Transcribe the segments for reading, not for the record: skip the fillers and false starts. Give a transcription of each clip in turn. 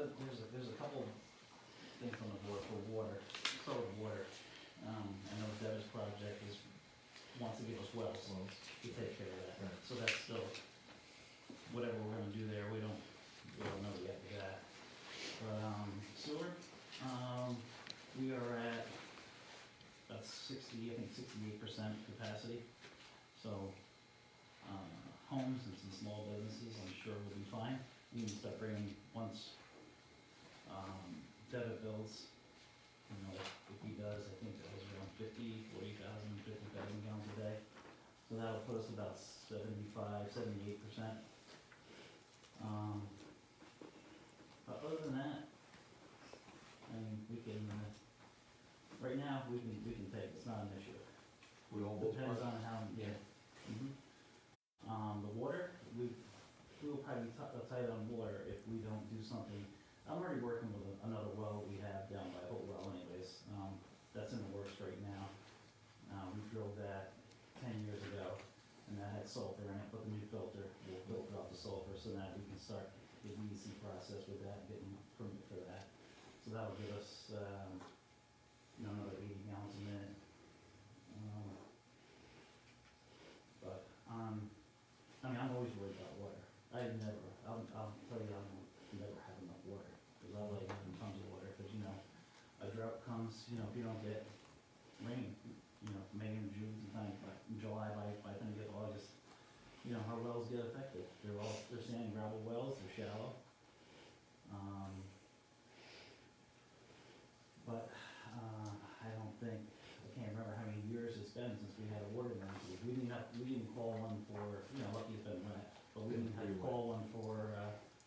there's a couple things on the board for water, start with water. I know Devin's project wants to give us wells, so we take care of that. Right. So that's still, whatever we're gonna do there, we don't know yet with that. But, sewer, we are at about 68% capacity. So, homes and some small businesses, I'm sure will be fine. We can start bringing, once, debit bills, if he does, I think that was around 50,000 gallons a day. So that'll put us about 78%. But other than that, I mean, we can, right now, we can take, it's not an issue. With all those Depends projects? on how, yeah. The water, we will probably be tight on water if we don't do something. I'm already working with another well we have down by Hopewell anyways. That's in the works right now. We drilled that 10 years ago, and that had sulfur in it, but the new filter will filter out the sulfur so that we can start the easy process with that, getting a permit for that. So that'll give us, another 80 gallons a minute. But, I mean, I'm always worried about water. I'll tell you, I'll never have enough water, because I like having tons of water, because, a drought comes, if you don't get rain, May and June, sometimes, but in July, by the time you get to August, our wells get affected. They're sand and gravel wells, they're shallow. But, I don't think, I can't remember how many years it's been since we had a water emergency. We didn't call one for, lucky it's been wet, but we didn't have to call one for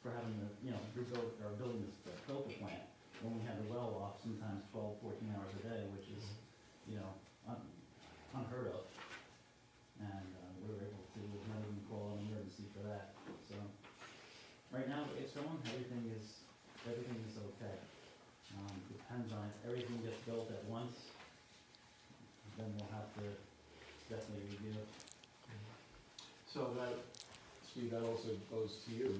having the, rebuild, or building the filter plant. When we had the well off, sometimes 12, 14 hours a day, which is, unheard of. And, we were able to not even call an emergency for that, so. Right now, it's going, everything is okay. Depends on if everything gets built at once, then we'll have to definitely review it. So that, Steve, that also goes to you.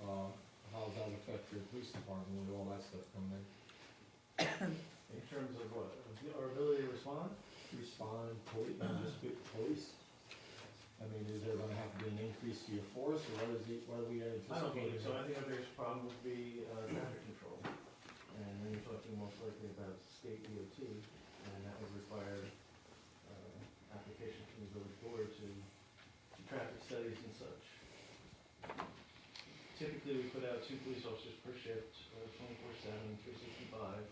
How does that affect your police department with all that stuff coming in? In terms of what, our ability to respond? Respond, police, police? I mean, is there gonna have to be an increase to your force, or what are we anticipating? I don't believe so. I think our biggest problem would be traffic control. And then you're talking most likely about state DOT, and that would require application from the village board to traffic studies and such. Typically, we put out 2 police officers per shift, 24/7, 365,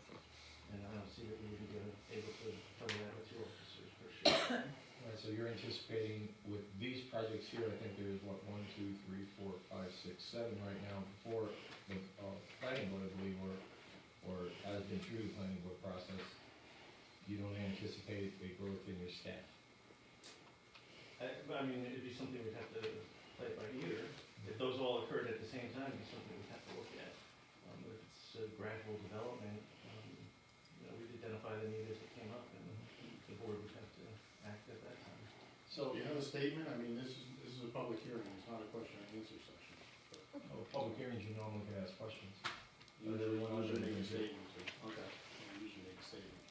and I don't see that we would be able to cover that with 2 officers per shift. All right, so you're anticipating with these projects here, I think there's what, 1, 2, 3, 4, 5, 6, 7 right now before the planning board, I believe, or has been through the planning board process. You don't anticipate a growth in your staff? I mean, it'd be something we'd have to play by ear. If those all occurred at the same time, it's something we'd have to look at. If it's a gradual development, we'd identify the need as it came up, and the board would have to act at that time. So, You have a statement, I mean, this is a public hearing, it's not a question and answer session. public hearings, you normally can ask questions. Usually Everyone make a understands it. statement, okay, usually make a statement.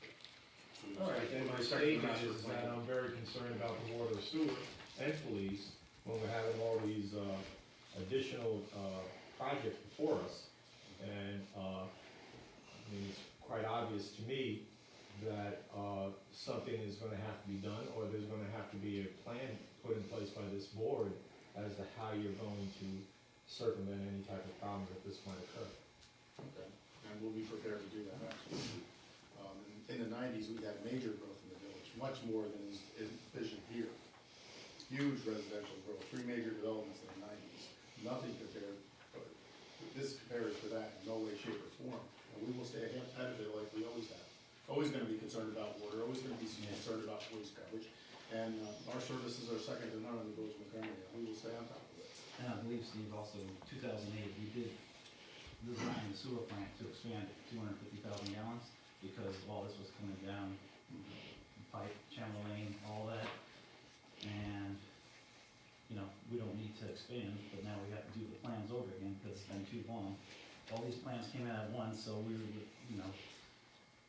All right, then my statement is that I'm very concerned about the water, sewer, and police, when we're having all these, additional, projects before us. And, I mean, it's quite obvious to me that, something is gonna have to be done, or there's gonna have to be a plan put in place by this board as to how you're going to circumvent any type of problems that this might occur. Okay, and we'll be prepared to do that, absolutely. In the 90s, we had major growth in the village, much more than is envisioned here. Huge residential growth, 3 major developments in the 90s. Nothing compared, but this compares to that in no way, shape, or form. And we will stay ahead of it like we always have. Always gonna be concerned about water, always gonna be concerned about police coverage. And our services are second to none in the village of Montgomery, and we will stay on top of it. And I believe, Steve, also in 2008, we did design the sewer plant to expand it to 250,000 gallons, because all this was coming down, pipe, channel lane, all that. And, we don't need to expand, but now we have to do the plans over again, because it's been too long. all these plans came out at once, so we were, you know,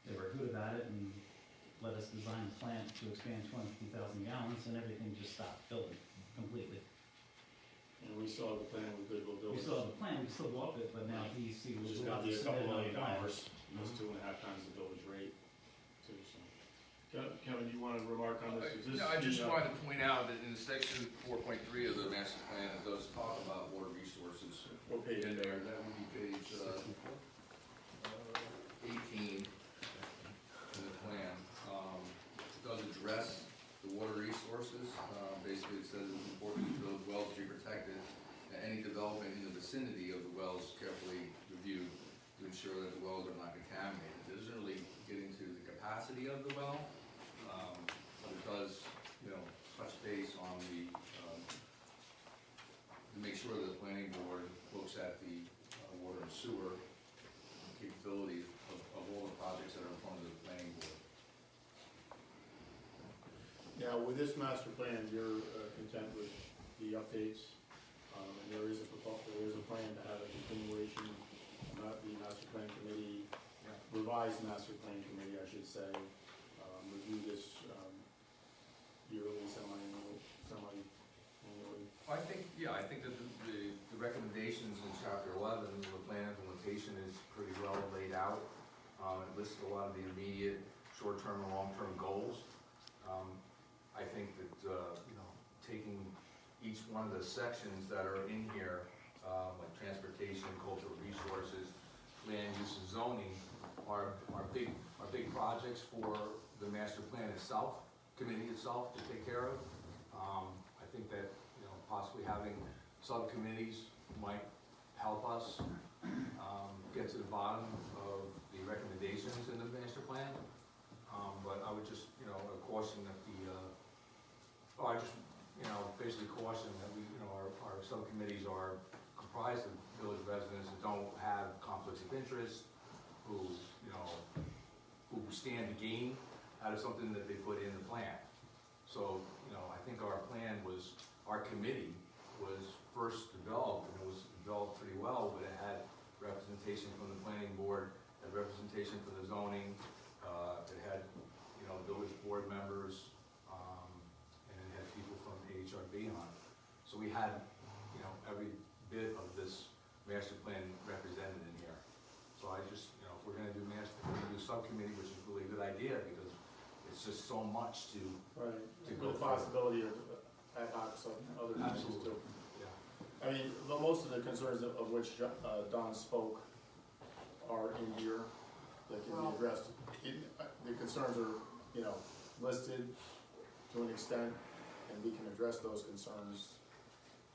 they were good about it and let us design a plant to expand 250,000 gallons, and everything just stopped building completely. And we still have the plan with Goodwill We Village. still have the plan, we still go up it, but now DEC Which was is about gonna to be a submit couple another million plan. dollars, that's 2.5 times the village rate, too, so. Kevin, you wanna remark on this? Is this? No, I just the, wanted to point out that in section 4.3 of the master plan, it does talk about water resources. What page In is there, there? that would be page 18 in the plan. It does address the water resources. Basically, it says it's important for those wells to be protected, and any development in the vicinity of the wells carefully reviewed to ensure that the wells are not contaminated. It doesn't really get into the capacity of the well, but it does, you know, touch base on the, to make sure that the planning board looks at the water and sewer capabilities of all the projects that are in front of the planning board. Now, with this master plan, you're content with the updates, and there is a plan to have a continuation, not the master plan committee, revised master plan committee, I should say, review this yearly, semi-annually. I think that the recommendations in chapter 11, the plan implementation is pretty well laid out. It lists a lot of the immediate, short-term and long-term goals. I think that, you know, taking each one of the sections that are in here, like transportation, cultural resources, land use and zoning, are big projects for the master plan itself, committee itself to take care of. I think that, you know, possibly having subcommittees might help us get to the bottom of the recommendations in the master plan. But I would just, you know, caution that basically caution that we, you know, our subcommittees are comprised of village residents that don't have conflicts of interest, who, you know, who stand to gain out of something that they put in the plan. So, you know, I think our committee was first developed, and it was developed pretty well, but it had representation from the planning board, had representation from the zoning, it had, you know, village board members, and it had people from HRB on it. So we had, you know, every bit of this master plan represented in here. So I just, you know, if we're gonna do subcommittee, which is really a good idea, because it's just so much to Right, to with go the for. possibility of ad hoc, some other things Absolutely. too. Yeah. I mean, most of the concerns of which Don spoke are in here that can be addressed. The concerns are, you know, listed to an extent, and we can address those concerns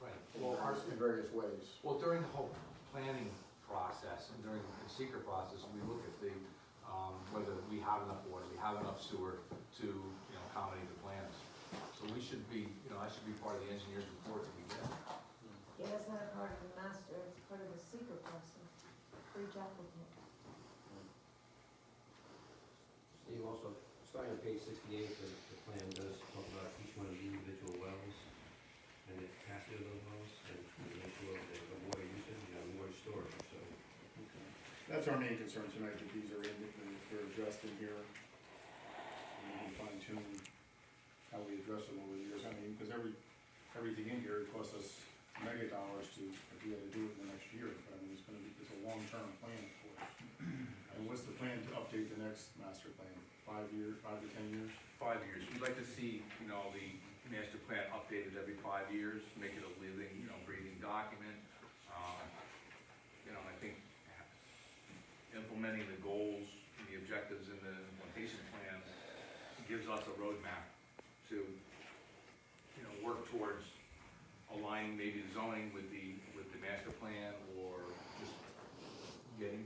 Right. in various ways. Well, during the whole planning process and during the secret process, we look at the, whether we have enough water, we have enough sewer to, you know, accommodate the plans. So we should be, you know, that should be part of the engineer's report that we get. Yeah, that's not a part of the master, it's part of the secret process for each applicant. Steve, also, starting on page 68, the plan does talk about each one of the individual wells and the capacity of those wells, and the issue of the water usage and water storage, so. That's our main concern tonight, that these are in, that they're addressed in here. And we can fine tune how we address them over the years. I mean, because everything in here costs us mega dollars if we had to do it in the next year. But I mean, it's a long-term plan, of course. And what's the plan to update the next master plan? 5 years, 5 to 10 years? 5 years. We'd like to see, you know, the master plan updated every 5 years, make it a living, you know, breathing document. You know, I think implementing the goals and the objectives in the implementation plan gives us a roadmap to, you know, work towards aligning maybe the zoning with the master plan, or just getting,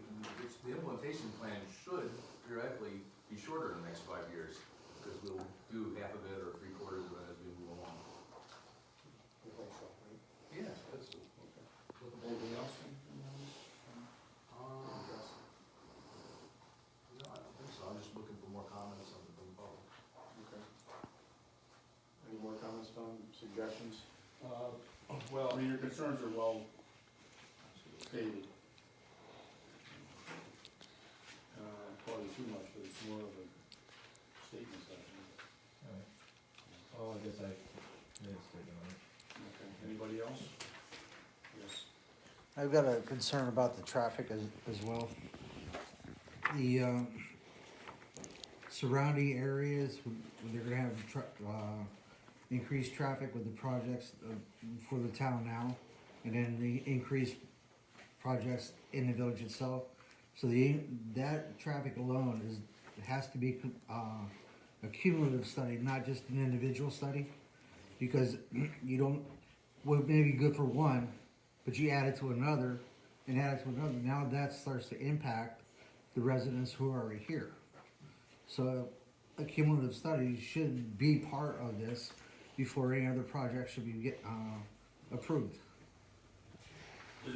the implementation plan should theoretically be shorter in the next 5 years, because we'll do half of it or 3/4 of it as we move along. I think so, right? Yeah, that's. Anything else? No, I don't think so. I'm just looking for more comments on the public. Okay. Any more comments, Tom, suggestions? I Well, mean, your concerns are well stated. too much, but it's more of a statement, I think. Alright. Oh, I guess I didn't stick on it. Okay, anybody else? Yes. I've got a concern about the traffic as well. The surrounding areas, they're gonna have increased traffic with the projects for the town now, and then the increased projects in the village itself. So that traffic alone has to be a cumulative study, not just an individual study, because you don't, what may be good for one, but you add it to another, and add it to another, now that starts to impact the residents who are already here. So a cumulative study should be part of this before any other project should be approved. Is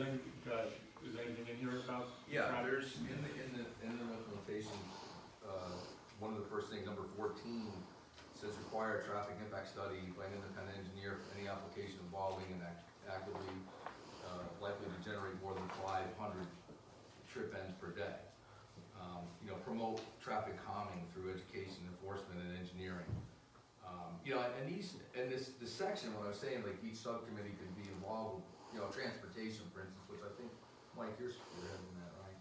anything in here about? Yeah, traffic? there's, in the implementation, one of the first things, number 14, says require traffic impact study by an independent engineer for any application involving and actively likely to generate more than 500 trip ends per day. Promote traffic calming through education, enforcement, and engineering. And this section, what I was saying, like each subcommittee could be involved with, transportation, for instance, which I think, Mike, you're spearheading that, right?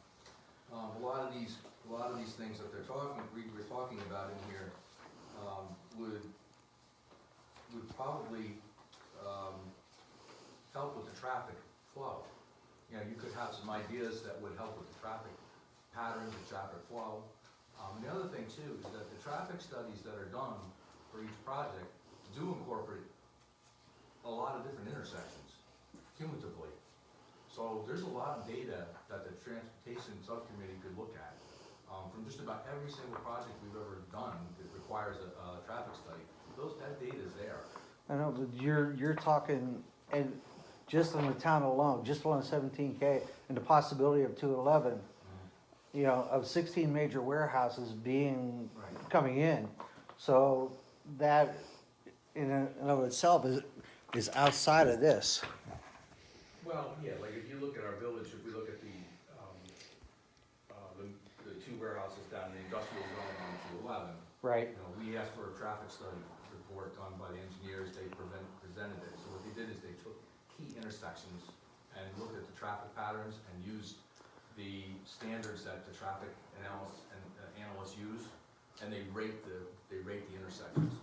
A lot of these things that we're talking about in here, would probably, help with the traffic flow. You could have some ideas that would help with the traffic patterns, the traffic flow. And the other thing too is that the traffic studies that are done for each project do incorporate a lot of different intersections cumulatively. So there's a lot of data that the transportation subcommittee could look at. From just about every single project we've ever done that requires a traffic study, that data is there. I know, but you're talking, and just on the town alone, just on 17K, and the possibility of 211, of 16 major warehouses coming in. So that in and of itself is outside of this. Well, yeah, like if you look at our village, if we look at the two warehouses down in the industrial zone on 211, Right. we asked for a traffic study report done by the engineers, they presented it. So what they did is they took key intersections and looked at the traffic patterns and used the standards that the traffic analysts use, and they rate the intersections.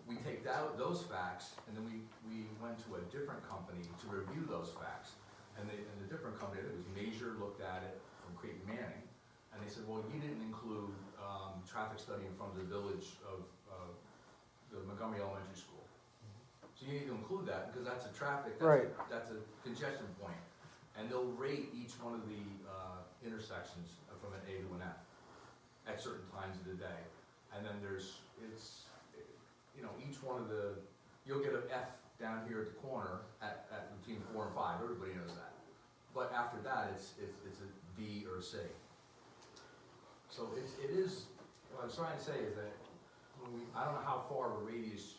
We take those facts, and then we went to a different company to review those facts. And the different company, it was Major, looked at it from Creighton Manning, and they said, well, you didn't include traffic study in front of the village of the Montgomery Elementary School. So you need to include that, because that's a traffic, that's a congestion point. And they'll rate each one of the intersections from an A to an F at certain times of the day. And then each one of you'll get an F down here at the corner at between 4 and 5, everybody knows that. But after that, it's a D or a C. So it is, what I'm trying to say is that I don't know how far of a radius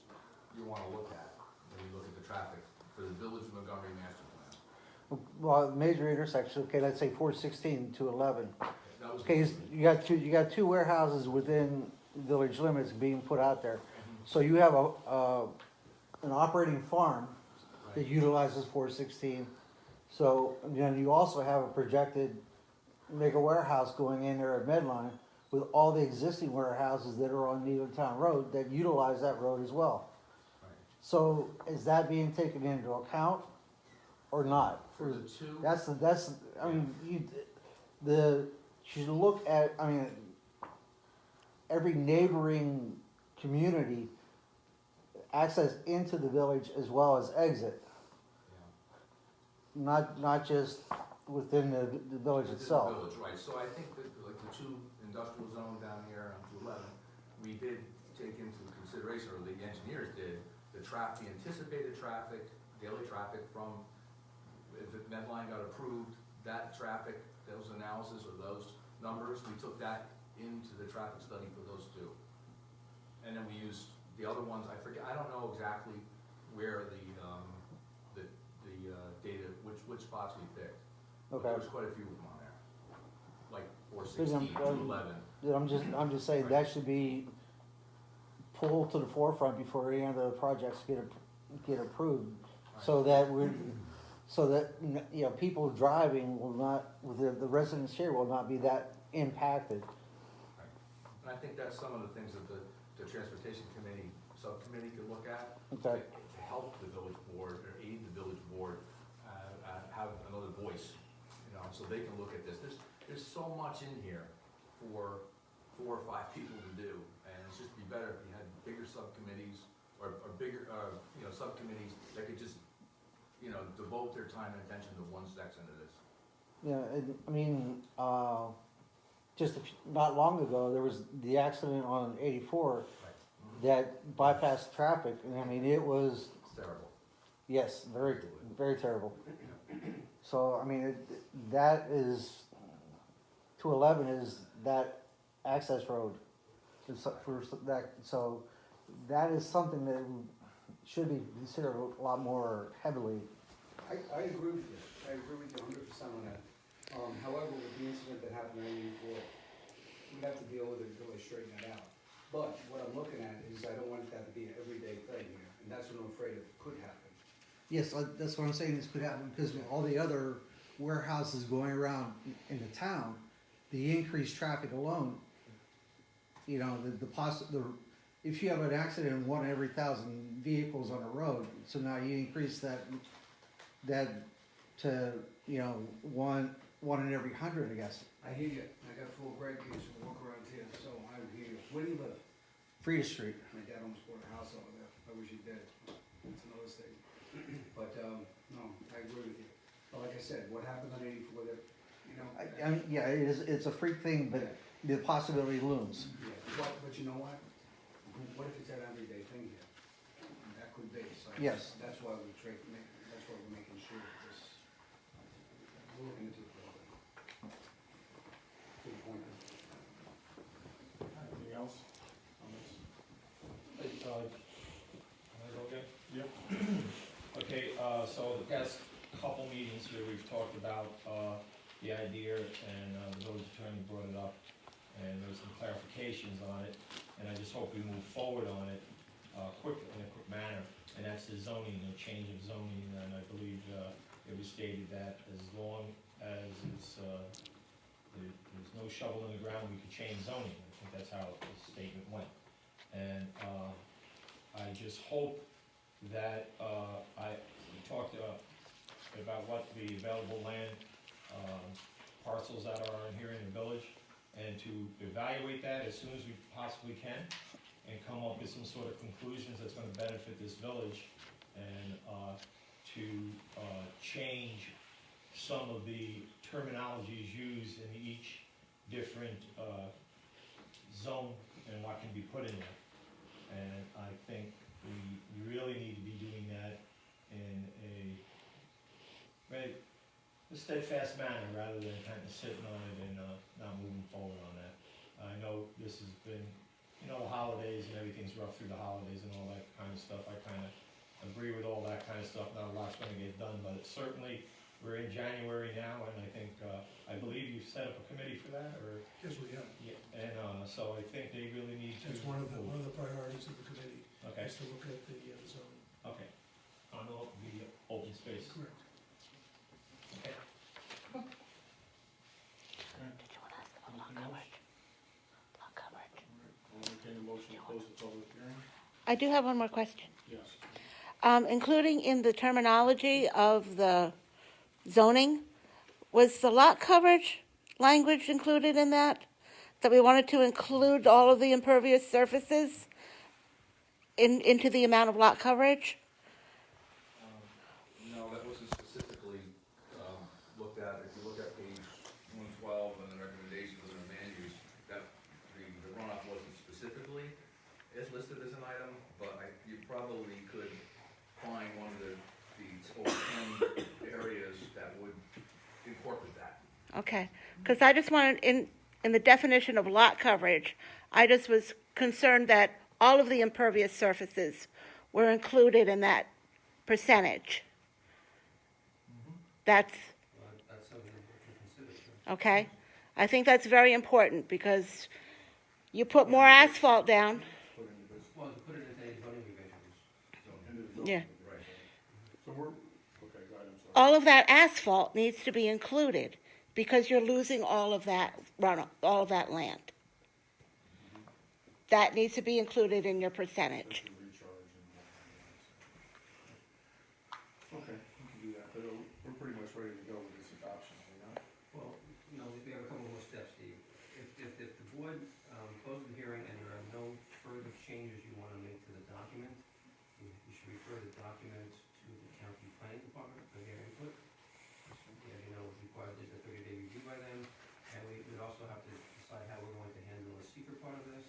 you want to look at when you look at the traffic for the Village of Montgomery master plan. Well, major intersections. Okay, let's say 416 to 11. That was Okay, you got two warehouses within village limits being put out there. So you have an operating farm that utilizes 416. So then you also have a projected mega warehouse going in there at Medline with all the existing warehouses that are on Needham Road that utilize that road as well. Right. So is that being taken into account or not? For the two. That's I mean, you should look at, every neighboring community access into the village as well as exit, not just within the village Within itself. the village, right, so I think that like the two industrial zone down here on 211, we did take into consideration, or the engineers did, the anticipated traffic, daily traffic from, if Medline got approved, that traffic, those analysis or those numbers, we took that into the traffic study for those two. And then we used the other ones, I forget, I don't know exactly where the data, which spots we picked. But Okay. there's quite a few of them on there. Like 416 to 11. I'm just saying that should be pulled to the forefront before any of the projects get approved, so that you know, people driving will not, the residents here will not be that impacted. And I think that's some of the things that the Transportation Committee, Subcommittee could look at. Okay. To help the village board, or aid the village board, have another voice, you know, so they can look at this. There's so much in here for 4 or 5 people to do, and it's just be better if you had bigger subcommittees, or bigger, you know, subcommittees that could just, you know, devote their time and attention to one section of this. Yeah, I mean, not long ago, there was the accident on 84 that bypassed traffic, and I mean, it was, It's terrible. yes, very, very terrible. So, I mean, that is, 211 is that access road. So that is something that should be considered a lot more heavily. I agree with you. I agree with you 100% on that. However, with the incident that happened in 84, we have to deal with it and really straighten that out. But what I'm looking at is I don't want that to be an everyday thing here, and that's what I'm afraid it could happen. Yes, that's what I'm saying, this could happen, because with all the other warehouses going around in the town, the increased traffic alone, you know, if you have an accident in 1 every 1,000 vehicles on a road, so now you increase that to, you know, one in every 100, I guess. I hear you. I got 4 grandkids who walk around here, so I hear you. Where do you live? Frida Street. My dad almost bought a house over there. I wish he did. That's another thing. But, no, I agree with you. But like I said, what happened on 84, that, you know. I mean, yeah, it's a freak thing, but the possibility looms. Yeah, but you know what? What if it's an everyday thing here? That could be, so. Yes. That's why that's why we're making sure that this, we're looking into it. Good point. Anything else on this? Can I go again? Yep. Okay, so the past couple meetings here, we've talked about, the idea, and, the village attorney brought it up, and there was some clarifications on it, and I just hope we move forward on it, in a quick manner, and that's the zoning, the change of zoning, and I believe, it was stated that as long as it's, there's no shovel in the ground, we could change zoning. I think that's how the statement went. And I just hope that, we talked about what the available land parcels that are in here in the village, and to evaluate that as soon as we possibly can, and come up with some sort of conclusions that's gonna benefit this village, and to change some of the terminologies used in each different zone and what can be put in there. And I think we really need to be doing that in a steadfast manner, rather than kind of sitting on it and not moving forward on that. I know this has been, you know, the holidays and everything's rough through the holidays and all that kind of stuff. I kind of agree with all that kind of stuff. Not a lot's going to get done, but certainly we're in January now, and I think, I believe you've set up a committee for that, or? Yes, we have. Yeah, and so I think they really need to. That's one of the priorities of the committee, Okay, is to look at the zoning. okay. On the open space. Correct. Okay. I do have one more question. Yes. Including in the terminology of the zoning, was the lot coverage language included in that? That we wanted to include all of the impervious surfaces into the amount of lot coverage? No, that wasn't specifically looked at. If you look at page 112 and the recommendations of the land use, that the runoff wasn't specifically listed as an item, but you probably could find one of the over 10 areas that would incorporate that. Okay, because I just wanted, in the definition of lot coverage, I just was concerned that all of the impervious surfaces were included in that percentage. That's That's something to consider, sure. okay. I think that's very important because you put more asphalt down. Put into this, Well, to put it into any zoning revisions. into the Yeah. building, right. So we're, okay, go ahead, I'm sorry. All of that asphalt needs to be included because you're losing all of that all of that land. That needs to be included in your percentage. Just to recharge and whatnot. Okay, we can do that, but we're pretty much ready to go with this adoption, are we not? Well, we have a couple more steps, Steve. If the board closes the hearing and there are no further changes you want to make to the document, you should refer the document to the county planning department for their input. As you know, it requires a 30-day review by them, and we would also have to decide how we're going to handle the secret part of this.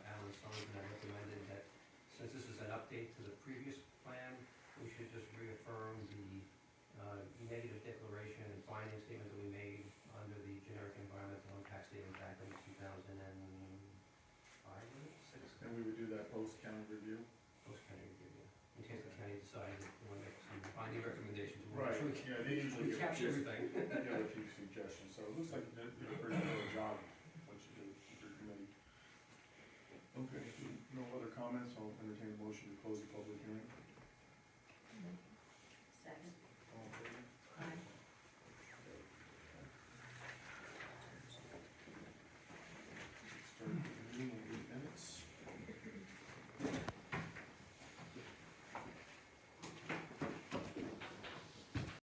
Alan Sullivan had recommended that since this is an update to the previous plan, we should just reaffirm the negative declaration and finding statement that we made under the generic environmental impact statement back in 2005, six, And we would do that post-county review? post-county review, yeah. In case the county decides that they want to make some binding recommendations. We'll Right, make sure yeah, they usually we give capture everything. give a few suggestions, so it looks like you did a pretty good job, what you did with your committee. Okay, no other comments, I'll entertain a motion to close the public hearing.